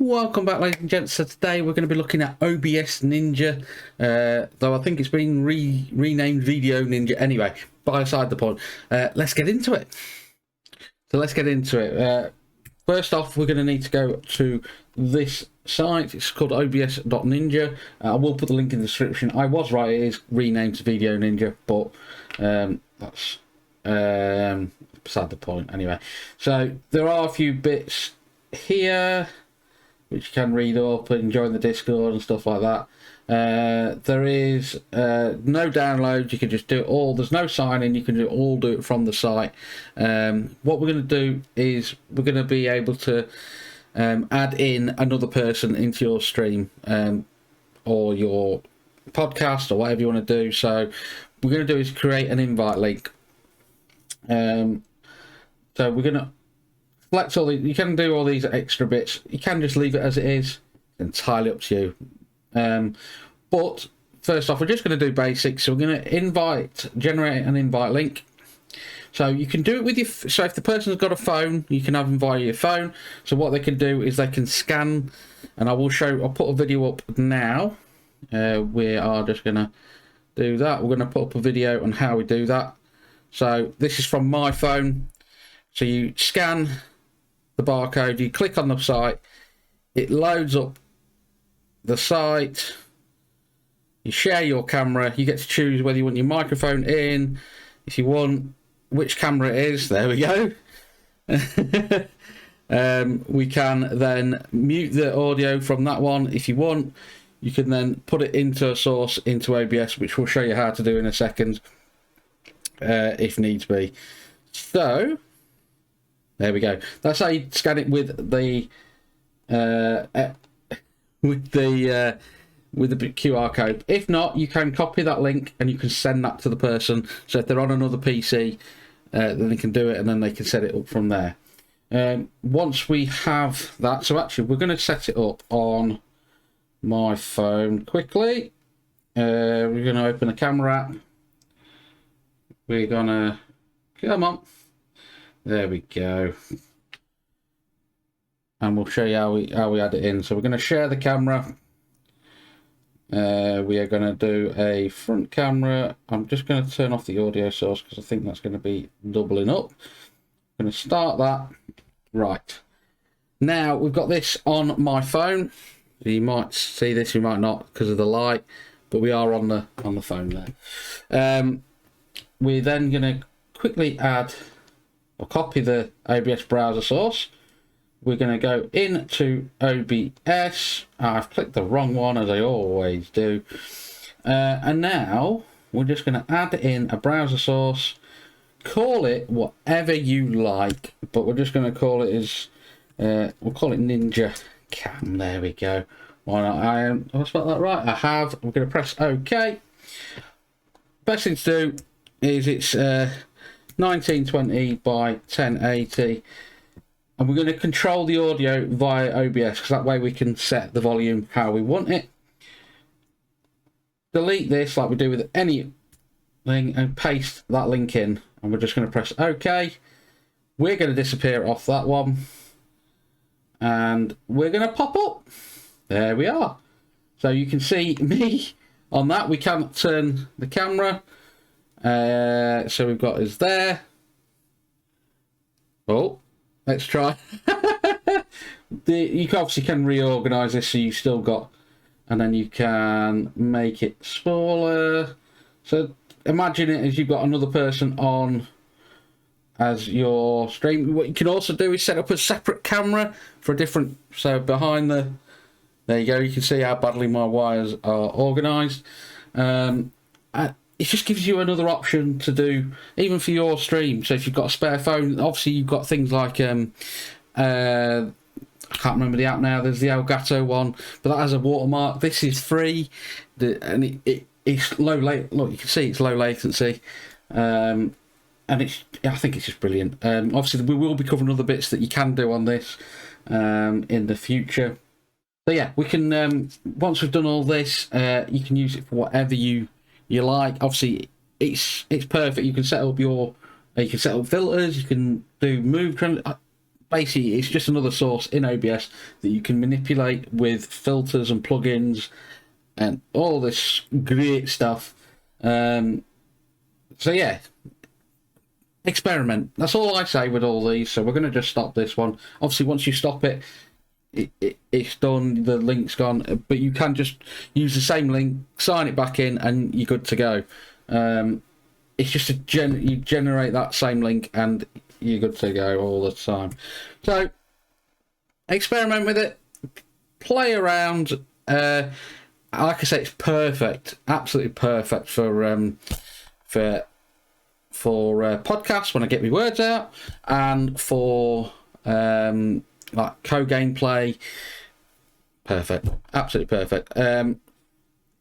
Welcome back, ladies and gents. So today we're going to be looking at OBS Ninja, though I think it's been renamed Video Ninja. Anyway, by aside the point, let's get into it. First off, we're going to need to go to this site. It's called OBS NINJA. I will put the link in the description. I was right, it is renamed to Video Ninja, but that's beside the point. Anyway, so there are a few bits here which you can read up and join the Discord and stuff like that. There is no download. You can just do it all. There's no sign in. You can all do it from the site. What we're going to do is we're going to be able to add in another person into your stream or your podcast or whatever you want to do. So what we're going to do is create an invite link. So we're going to select all these. You can do all these extra bits. You can just leave it as it is. It's entirely up to you. But first off, we're just going to do basics. So we're going to generate an invite link. So you can do it with your. So if the person's got a phone, you can have them via your phone. So what they can do is they can scan, and I'll put a video up now. We are just going to do that. We're going to put up a video on how we do that. So this is from my phone. So you scan the barcode, you click on the site, it loads up the site, you share your camera, you get to choose whether you want your microphone in, if you want which camera it is, there we go. We can then mute the audio from that one if you want. You can then put it into a source into OBS, which we'll show you how to do in a second if needs be. So there we go. That's how you scan it with the QR code. If not, you can copy that link and you can send that to the person. So if they're on another PC, then they can do it and then they can set it up from there. Once we have that, so actually we're going to set it up on my phone quickly. We're going to open a camera app. We're going to come on. There we go. And we'll show you how we add it in. So we're going to share the camera. We are going to do a front camera. I'm just going to turn off the audio source because I think that's going to be doubling up. I'm going to start that. Right. Now we've got this on my phone. You might see this, you might not because of the light, but we are on the phone there. We're then going to quickly add or copy the OBS browser source. We're going to go into OBS. I've clicked the wrong one as I always do. And now we're just going to add in a browser source. Call it whatever you like, but we're just going to call it as we'll call it Ninja Cam. There we go. Why not? Have I spelled that right? I have. I'm going to press OK. Best thing to do is it's 1920 by 1080, and we're going to control the audio via OBS because that way we can set the volume how we want it. Delete this like we do with anything and paste that link in, and we're just going to press OK. We're going to disappear off that one and we're going to pop up. There we are. So you can see me on that. We can't turn the camera. So we've got us there. Oh, let's try. You obviously can reorganize this so you've still got, and then you can make it smaller. So imagine it as you've got another person on as your stream. What you can also do is set up a separate camera for a different, so behind there you go, you can see how badly my wires are organized. It just gives you another option to do, even for your stream. So if you've got a spare phone, obviously you've got things like, I can't remember the app now, there's the Elgato one, but that has a watermark. This is free, and it's low latency. Look, you can see it's low latency. And I think it's just brilliant. Obviously we will be covering other bits that you can do on this in the future. So yeah, we can, once we've done all this, you can use it for whatever you like. Obviously it's perfect. You can set up filters, you can do move basically, it's just another source in OBS that you can manipulate with filters and plugins and all this great stuff. So yeah, experiment. That's all I say with all these. So we're going to just stop this one. Obviously, once you stop it, it's done. The link's gone. But you can just use the same link, sign it back in, and you're good to go. It's just you generate that same link, and you're good to go all the time. So experiment with it, play around. Like I say, it's perfect, absolutely perfect for podcasts when I get my words out, and for like co-gameplay. Perfect, absolutely perfect.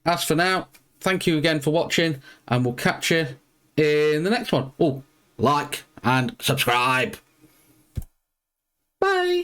As for now, thank you again for watching, and we'll catch you in the next one. Oh, like and subscribe. Bye.